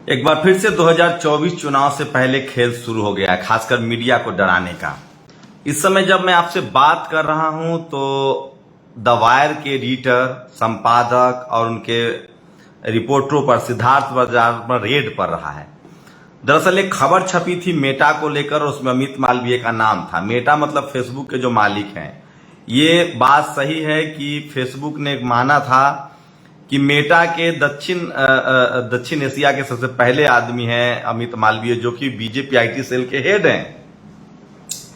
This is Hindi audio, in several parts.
एक बार फिर से 2024 चुनाव से पहले खेल शुरू हो गया है, खासकर मीडिया को डराने का। इस समय जब मैं आपसे बात कर रहा हूं तो द वायर के एडिटर, संपादक और उनके रिपोर्टरों पर सिद्धार्थ बाजार पर रेड पड़ रहा है। दरअसल एक खबर छपी थी मेटा को लेकर, उसमें अमित मालवीय का नाम था। मेटा मतलब फेसबुक के जो मालिक हैं। ये बात सही है कि फेसबुक ने माना था कि मेटा के दक्षिण एशिया के सबसे पहले आदमी हैं अमित मालवीय, जो कि बीजेपी आईटी सेल के हेड हैं,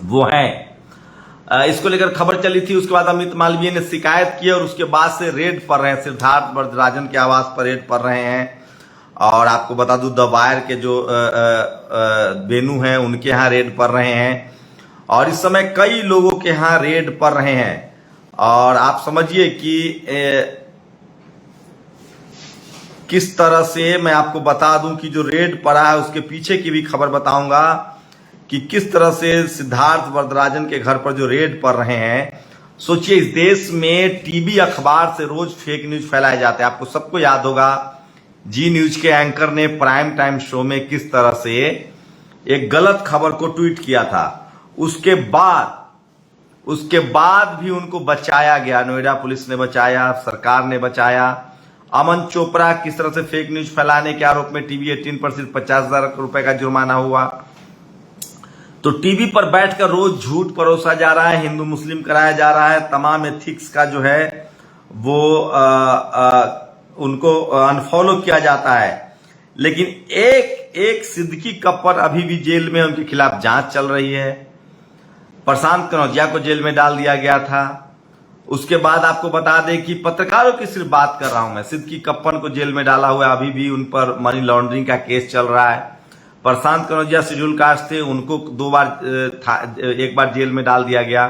वो हैं। इसको लेकर खबर चली थी। उसके बाद अमित मालवीय ने शिकायत की और उसके बाद से रेड पर रहे हैं। सिद्धार्थ वरदराजन के आवास पर रेड पर रहे हैं। और आपको बता दूं द वायर के जो बेनू हैं उनके यहाँ रेड पर रहे हैं। और इस समय कई लोगों के यहाँ रेड पर रहे हैं। और आप समझिए कि किस तरह से मैं आपको बता दूं कि जो रेड पड़ा है उसके पीछे की भी खबर बताऊंगा कि किस तरह से सिद्धार्थ वरदराजन के घर पर जो रेड पड़ रहे हैं। सोचिए, इस देश में टीवी अखबार से रोज फेक न्यूज फैलाए जाते हैं। आपको सबको याद होगा जी न्यूज के एंकर ने प्राइम टाइम शो में किस तरह से एक गलत खबर को ट्वीट किया था। उसके बाद भी उनको बचाया गया। नोएडा पुलिस ने बचाया, सरकार ने बचाया। अमन चोपड़ा किस तरह से फेक न्यूज फैलाने के आरोप में टीवी 18 पर सिर्फ 50,000 रुपए का जुर्माना हुआ। तो टीवी पर बैठकर रोज झूठ परोसा जा रहा है, हिंदू मुस्लिम कराया जा रहा है। तमाम एथिक्स का जो है वो उनको अनफॉलो किया जाता है। लेकिन एक सिद्दीकी कप्पर अभी भी जेल में, उनके खिलाफ जांच चल रही है। प्रशांत कनौजिया को जेल में डाल दिया गया था। उसके बाद आपको बता दें कि पत्रकारों की सिर्फ बात कर रहा हूं मैं, सिद्दीकी कप्पन को जेल में डाला हुआ है। अभी भी उन पर मनी लॉन्ड्रिंग का केस चल रहा है। प्रशांत कनौजिया शेड्यूल कास्ट थे, उनको एक बार जेल में डाल दिया गया।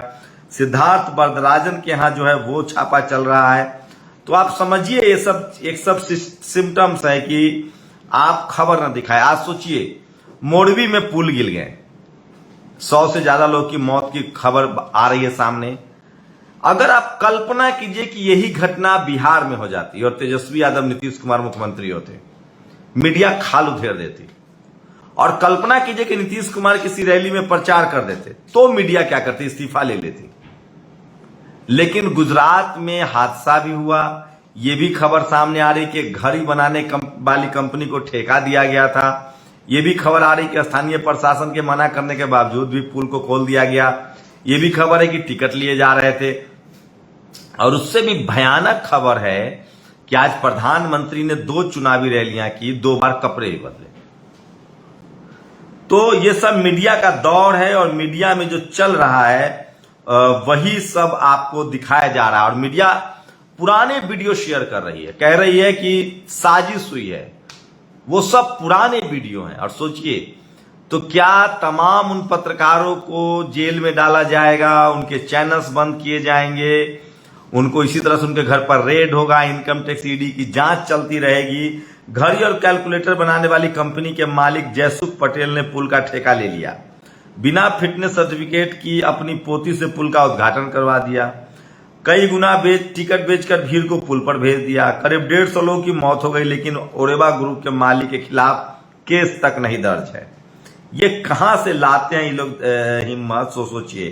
सिद्धार्थ वरदराजन के यहाँ जो है वो छापा चल रहा है। तो आप समझिए ये सब सिम्टम्स है कि आप खबर न दिखाए। आज सोचिए, मोरबी में पुल गिर गए, 100 से ज्यादा लोग की मौत की खबर आ रही है सामने। अगर आप कल्पना कीजिए कि यही घटना बिहार में हो जाती और तेजस्वी यादव नीतीश कुमार मुख्यमंत्री होते, मीडिया खाल उधेड़ देती। और कल्पना कीजिए कि नीतीश कुमार किसी रैली में प्रचार कर देते, तो मीडिया क्या करती, इस्तीफा ले लेती। लेकिन गुजरात में हादसा भी हुआ। यह भी खबर सामने आ रही कि घड़ी बनाने वाली कंपनी को ठेका दिया गया था। यह भी खबर आ रही कि स्थानीय प्रशासन के मना करने के बावजूद भी पुल को खोल दिया गया। यह भी खबर है कि टिकट लिए जा रहे थे। और उससे भी भयानक खबर है कि आज प्रधानमंत्री ने 2 चुनावी रैलियां की, 2 बार कपड़े ही बदले। तो ये सब मीडिया का दौर है और मीडिया में जो चल रहा है वही सब आपको दिखाया जा रहा है। और मीडिया पुराने वीडियो शेयर कर रही है, कह रही है कि साजिश हुई है। वो सब पुराने वीडियो हैं। और सोचिए, तो क्या तमाम उन पत्रकारों को जेल में डाला जाएगा, उनके चैनल्स बंद किए जाएंगे, उनको इसी तरह से उनके घर पर रेड होगा, इनकम टैक्स ईडी की जांच चलती रहेगी। घड़ी और कैलकुलेटर बनाने वाली कंपनी के मालिक जयसुख पटेल ने पुल का ठेका ले लिया। बिना फिटनेस सर्टिफिकेट की अपनी पोती से पुल का उद्घाटन करवा दिया। कई गुना टिकट बेचकर भीड़ को पुल पर भेज दिया। करीब 150 लोगों की मौत हो गई, लेकिन ओरेवा ग्रुप के मालिक के खिलाफ केस तक नहीं दर्ज है। ये कहां से लाते हैं ये लोग हिम्मत, सोचिए।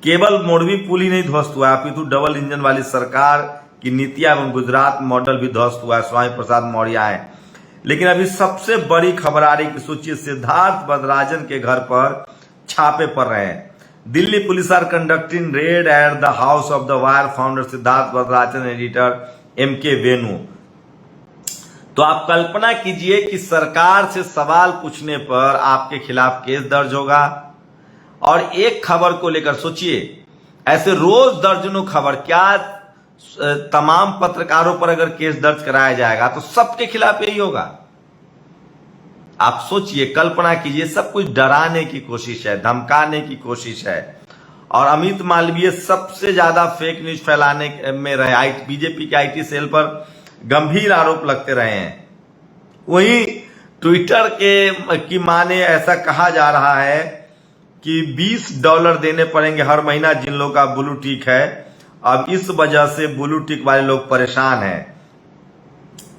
केवल मोरबी पुल ही नहीं ध्वस्त हुआ, अपितु डबल इंजन वाली सरकार की नीतियां एवं गुजरात मॉडल भी ध्वस्त हुआ है। स्वामी प्रसाद मौर्य आए। लेकिन अभी सबसे बड़ी खबर आ रही कि सोचिए, सिद्धार्थ वरदराजन के घर पर छापे पड़ रहे हैं। Delhi police are conducting raid at the house of the Wire founder Siddharth Varadarajan, editor MK Venu. तो आप कल्पना कीजिए कि सरकार से सवाल पूछने पर आपके खिलाफ केस दर्ज होगा। और एक खबर को लेकर सोचिए, ऐसे रोज दर्जनों खबर, क्या तमाम पत्रकारों पर अगर केस दर्ज कराया जाएगा तो सबके खिलाफ यही होगा। आप सोचिए, कल्पना कीजिए, सब कुछ डराने की कोशिश है, धमकाने की कोशिश है। और अमित मालवीय सबसे ज्यादा फेक न्यूज फैलाने में रहे। बीजेपी के आईटी सेल पर गंभीर आरोप लगते रहे हैं। वहीं ट्विटर की माने ऐसा कहा जा रहा है कि $20 देने पड़ेंगे हर महीना जिन लोगों का ब्लू टिक है। अब इस वजह से ब्लू टिक वाले लोग परेशान हैं।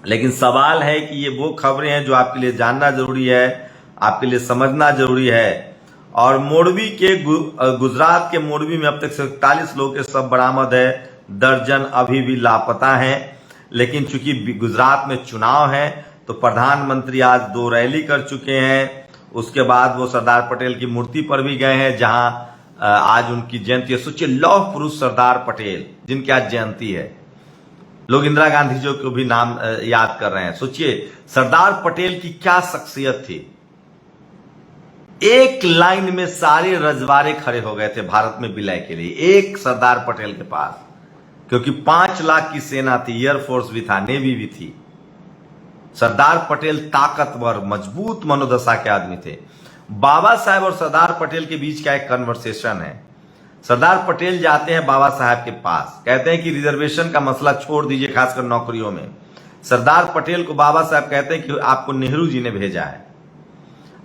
लेकिन सवाल है कि ये वो खबरें हैं जो आपके लिए जानना जरूरी है, आपके लिए समझना जरूरी है। और मोरबी के गुजरात के मोरबी में अब तक 41 लोगों के शव बरामद है, दर्जन अभी भी लापता हैं। लेकिन चूंकि गुजरात में चुनाव है तो प्रधानमंत्री आज 2 रैली कर चुके हैं। उसके बाद वो सरदार पटेल की मूर्ति पर भी गए हैं जहां आज उनकी जयंती है। सोचिए, लौह पुरुष सरदार पटेल जिनकी आज जयंती है, लोग इंदिरा गांधी जी को भी नाम याद कर रहे हैं। सोचिए सरदार पटेल की क्या शख्सियत थी। एक लाइन में सारे रजवाड़े खड़े हो गए थे भारत में विलय के लिए, एक सरदार पटेल के पास, क्योंकि 5 लाख की सेना थी, एयरफोर्स भी था, नेवी भी थी। सरदार पटेल ताकतवर, मजबूत मनोदशा के आदमी थे। बाबा साहेब और सरदार पटेल के बीच का एक कन्वर्सेशन है। सरदार पटेल जाते हैं बाबा साहब के पास, कहते हैं कि रिजर्वेशन का मसला छोड़ दीजिए, खासकर नौकरियों में। सरदार पटेल को बाबा साहब कहते हैं कि आपको नेहरू जी ने भेजा है,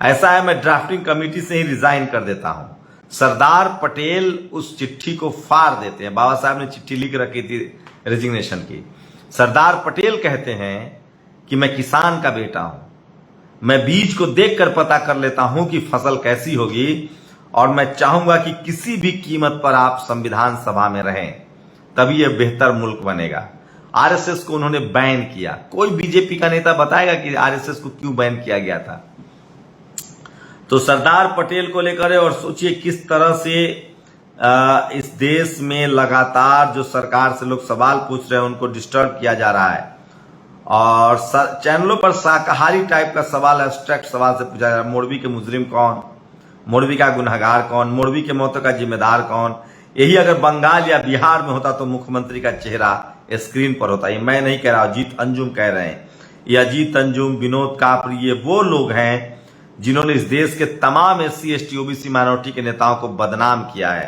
ऐसा है मैं ड्राफ्टिंग कमेटी से ही रिजाइन कर देता हूं। सरदार पटेल उस चिट्ठी को फाड़ देते हैं। बाबा साहब ने चिट्ठी लिख रखी थी रेजिग्नेशन की। सरदार पटेल कहते हैं कि मैं किसान का बेटा हूं, मैं बीज को देखकर पता कर लेता हूं कि फसल कैसी होगी, और मैं चाहूंगा कि किसी भी कीमत पर आप संविधान सभा में रहें, तभी यह बेहतर मुल्क बनेगा। आरएसएस को उन्होंने बैन किया। कोई बीजेपी का नेता बताएगा कि आरएसएस को क्यों बैन किया गया था? तो सरदार पटेल को लेकर है। और सोचिए किस तरह से इस देश में लगातार जो सरकार से लोग सवाल पूछ रहे हैं उनको डिस्टर्ब किया जा रहा है, और चैनलों पर शाकाहारी टाइप का सवाल, एब्स्ट्रैक्ट सवाल से पूछा जा रहा है। मोरबी के मुजरिम कौन, मोरबी का गुनहगार कौन, मोरबी के मौतों का जिम्मेदार कौन? यही अगर बंगाल या बिहार में होता तो मुख्यमंत्री का चेहरा स्क्रीन पर होता। ये मैं नहीं कह रहा, अजीत अंजुम कह रहे हैं। ये अजीत अंजुम, विनोद कापरी, ये वो लोग हैं जिन्होंने इस देश के तमाम SC ST OBC माइनॉरिटी के नेताओं को बदनाम किया है,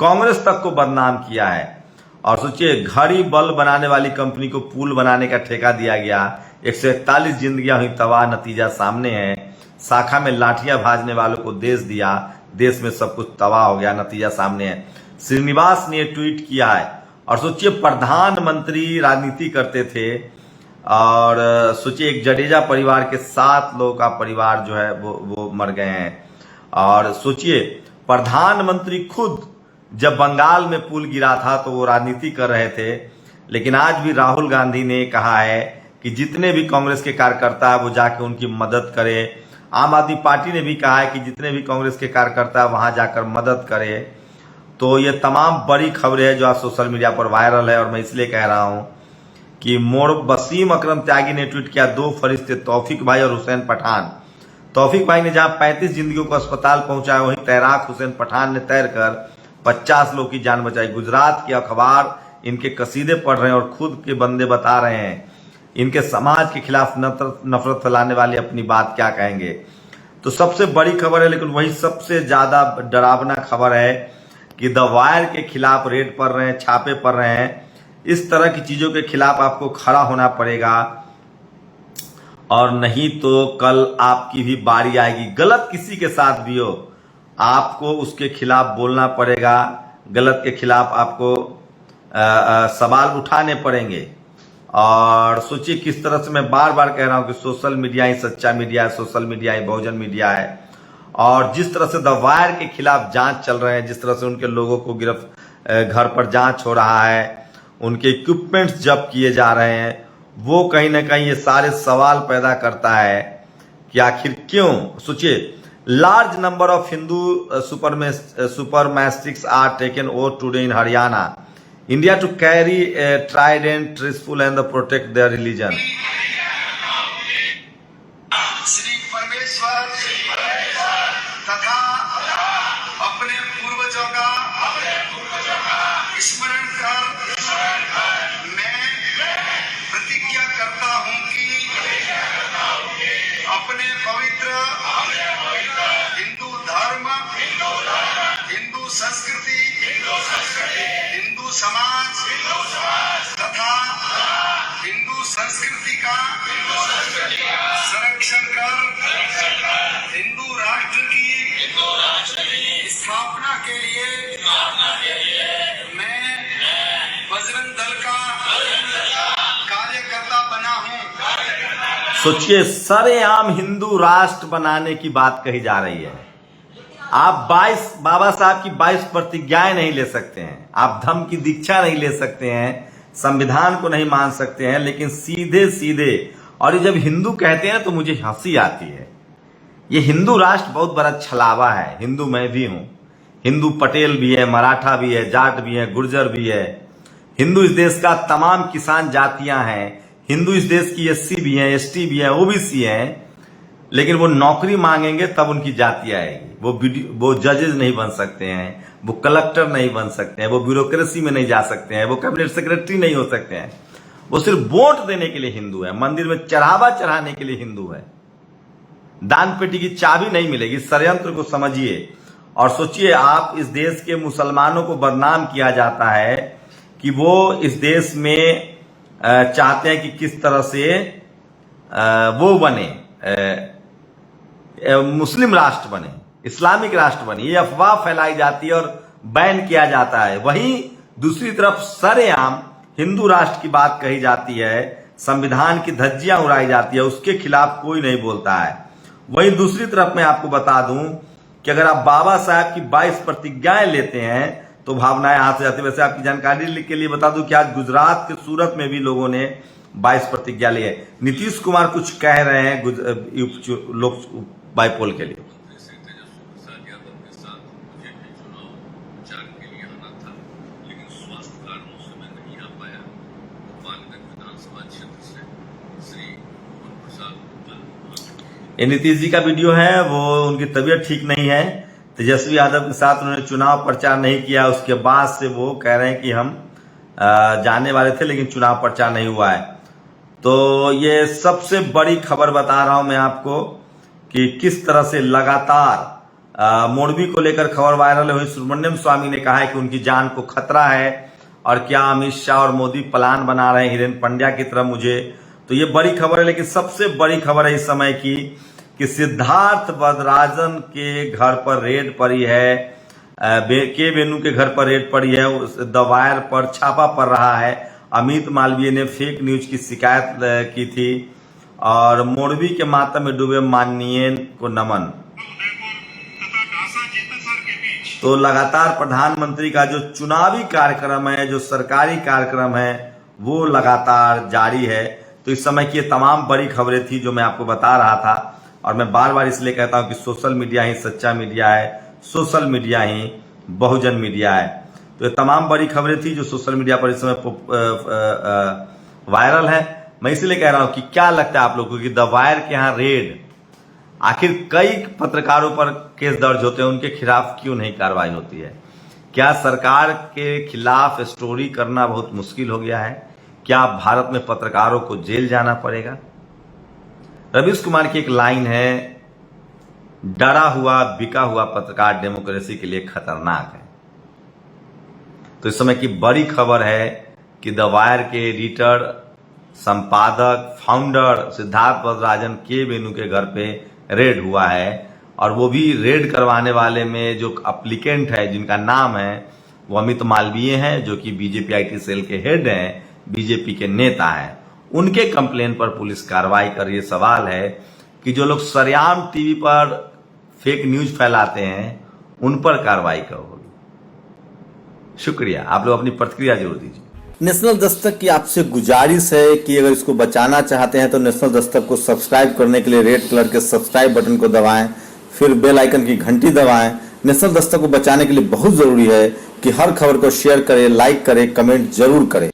कांग्रेस तक को बदनाम किया है। और सोचिए, घड़ी बल्ब बनाने वाली कंपनी को पुल बनाने का ठेका दिया गया, 141 जिंदगियां हुई तबाह, नतीजा सामने है। शाखा में लाठियां भाजने वालों को देश दिया, देश में सब कुछ तबाह हो गया, नतीजा सामने है। श्रीनिवास ने ट्वीट किया है। और सोचिए, प्रधानमंत्री राजनीति करते थे, और सोचिए एक जडेजा परिवार के 7 लोगों का परिवार जो है वो मर गए हैं। और सोचिए प्रधानमंत्री खुद जब बंगाल में पुल गिरा था तो वो राजनीति कर रहे थे, लेकिन आज भी राहुल गांधी ने कहा है कि जितने भी कांग्रेस के कार्यकर्ता है वो जाके उनकी मदद करे। आम आदमी पार्टी ने भी कहा है कि जितने भी कांग्रेस के कार्यकर्ता है वहां जाकर मदद करे। तो ये तमाम बड़ी खबरें हैं जो आज सोशल मीडिया पर वायरल है, और मैं इसलिए कह रहा हूं कि वसीम अकरम त्यागी ने ट्वीट किया, 2 फरिश्ते तौफीक भाई और हुसैन पठान। तौफीक भाई ने जहां 35 जिंदगियों को अस्पताल पहुंचाया, वहीं तैराक हुसैन पठान ने तैरकर 50 लोगों की जान बचाई। गुजरात के अखबार इनके कसीदे पढ़ रहे हैं और खुद के बंदे बता रहे हैं। इनके समाज के खिलाफ नफरत फैलाने वाले अपनी बात क्या कहेंगे? तो सबसे बड़ी खबर है, लेकिन वही सबसे ज्यादा डरावना खबर है कि द वायर के खिलाफ रेड पड़ रहे हैं, छापे पड़ रहे हैं। इस तरह की चीजों के खिलाफ आपको खड़ा होना पड़ेगा, और नहीं तो कल आपकी भी बारी आएगी। गलत किसी के साथ भी हो, आपको उसके खिलाफ बोलना पड़ेगा, गलत के खिलाफ आपको सवाल उठाने पड़ेंगे। और सोचिए किस तरह से मैं बार बार कह रहा हूं कि सोशल मीडिया ही सच्चा मीडिया है, सोशल मीडिया ही बहुजन मीडिया है। और जिस तरह से द वायर के खिलाफ जांच चल रहे हैं, जिस तरह से उनके लोगों को घर पर जांच हो रहा है, उनके इक्विपमेंट्स जब्त किए जा रहे हैं, वो कहीं ना कहीं ये सारे सवाल पैदा करता है कि आखिर क्यों। सोचिए, large number of Hindu supremacists are taken over today in Haryana, India to carry trident, stressful and protect their religion. Shri परमेश्वर तथा अपने पूर्वजों का स्मरण कर मैं प्रतिज्ञा करता हूं कि अपने पवित्र हिंदू धर्म, हिंदू संस्कृति, हिंदू समाज तथा हिंदू संस्कृति का संरक्षण कर हिंदू राष्ट्र की स्थापना के लिए मैं बजरंग दल का कार्यकर्ता बना हूं। सोचिए, सरेआम हिंदू राष्ट्र बनाने की बात कही जा रही है। आप बाबा साहब की 22 प्रतिज्ञाएं नहीं ले सकते हैं, आप धम्म की दीक्षा नहीं ले सकते हैं, संविधान को नहीं मान सकते हैं, लेकिन सीधे सीधे, और ये जब हिंदू कहते हैं तो मुझे हंसी आती है। ये हिंदू राष्ट्र बहुत बड़ा छलावा है। हिंदू मैं भी हूं, हिंदू पटेल भी है, मराठा भी है, जाट भी है, गुर्जर भी है। हिंदू इस देश का तमाम किसान जातियां हैं। हिंदू इस देश की एससी भी है, एसटी भी है, ओबीसी है। लेकिन वो नौकरी मांगेंगे तब उनकी जाति आएगी। वो जजेस नहीं बन सकते हैं, वो कलेक्टर नहीं बन सकते हैं, वो ब्यूरोक्रेसी में नहीं जा सकते हैं, वो कैबिनेट सेक्रेटरी नहीं हो सकते हैं। वो सिर्फ वोट देने के लिए हिंदू है, मंदिर में चढ़ावा चढ़ाने के लिए हिंदू है। दान पेटी की चाबी नहीं मिलेगी। षड्यंत्र को समझिए और सोचिए, आप इस देश के मुसलमानों को बदनाम किया जाता है कि वो इस देश में चाहते हैं कि किस तरह से वो बने, मुस्लिम राष्ट्र बने, इस्लामिक राष्ट्र बने। ये अफवाह फैलाई जाती है और बैन किया जाता है। वहीं दूसरी तरफ सरेआम हिंदू राष्ट्र की बात कही जाती है, संविधान की धज्जियां उड़ाई जाती है, उसके खिलाफ कोई नहीं बोलता है। वहीं दूसरी तरफ मैं आपको बता दूं कि अगर आप बाबा साहब की 22 प्रतिज्ञाएं लेते हैं तो भावनाएं हाथ से जाती है। वैसे आपकी जानकारी के लिए बता दूं कि आज गुजरात के सूरत में भी लोगों ने 22 प्रतिज्ञा ली है। नीतीश कुमार कुछ कह रहे हैं लोक बाईपोल के लिए। ये नीतीश जी का वीडियो है, वो उनकी तबीयत ठीक नहीं है। तेजस्वी यादव के साथ उन्होंने चुनाव प्रचार नहीं किया, उसके बाद से वो कह रहे हैं कि हम जाने वाले थे लेकिन चुनाव प्रचार नहीं हुआ है। तो ये सबसे बड़ी खबर बता रहा हूं मैं आपको कि किस तरह से लगातार मोरबी को लेकर खबर वायरल हुई। सुब्रमण्यम स्वामी ने कहा है कि उनकी जान को खतरा है और क्या अमित शाह और मोदी प्लान बना रहे हैं हिरेन पंड्या की तरह मुझे। तो ये बड़ी खबर है, लेकिन सबसे बड़ी खबर है इस समय की कि सिद्धार्थ वदराजन के घर पर रेड पड़ी है, के वेणु के घर पर रेड पड़ी है, द वायर पर छापा पड़ रहा है। अमित मालवीय ने फेक न्यूज की शिकायत की थी और मोरबी के मातम में डूबे माननीय को नमन। तो लगातार प्रधानमंत्री का जो चुनावी कार्यक्रम है, जो सरकारी कार्यक्रम है, वो लगातार जारी है। तो इस समय की ये तमाम बड़ी खबरें थी जो मैं आपको बता रहा था। और मैं बार बार इसलिए कहता हूं कि सोशल मीडिया ही सच्चा मीडिया है, सोशल मीडिया ही बहुजन मीडिया है। तो ये तमाम बड़ी खबरें थी जो सोशल मीडिया पर इस समय वायरल है। मैं इसलिए कह रहा हूं कि क्या लगता है आप लोगों को कि द वायर के यहाँ रेड, आखिर कई पत्रकारों पर केस दर्ज होते हैं, उनके खिलाफ क्यों नहीं कार्रवाई होती है? क्या सरकार के खिलाफ स्टोरी करना बहुत मुश्किल हो गया है? क्या भारत में पत्रकारों को जेल जाना पड़ेगा? रवीश कुमार की एक लाइन है, डरा हुआ बिका हुआ पत्रकार डेमोक्रेसी के लिए खतरनाक है। तो इस समय की बड़ी खबर है कि द वायर के एडिटर, संपादक, फाउंडर सिद्धार्थ वदराजन के वेणु के घर पे रेड हुआ है। और वो भी रेड करवाने वाले में जो एप्लीकेंट है, जिनका नाम है, वो अमित मालवीय हैं, जो कि बीजेपी IT सेल के हेड हैं, बीजेपी के नेता हैं। उनके कंप्लेन पर पुलिस कार्रवाई कर रही है। सवाल है कि जो लोग सरेआम टीवी पर फेक न्यूज फैलाते हैं, उन पर कार्रवाई कब होगी? शुक्रिया। आप लोग अपनी प्रतिक्रिया जरूर दीजिए। नेशनल दस्तक की आपसे गुजारिश है कि अगर इसको बचाना चाहते हैं तो नेशनल दस्तक को सब्सक्राइब करने के लिए रेड कलर के सब्सक्राइब बटन को दबाएं, फिर बेल आइकन की घंटी दबाएं। नेशनल दस्तक को बचाने के लिए बहुत जरूरी है कि हर खबर को शेयर करें, लाइक करें, कमेंट जरूर करें।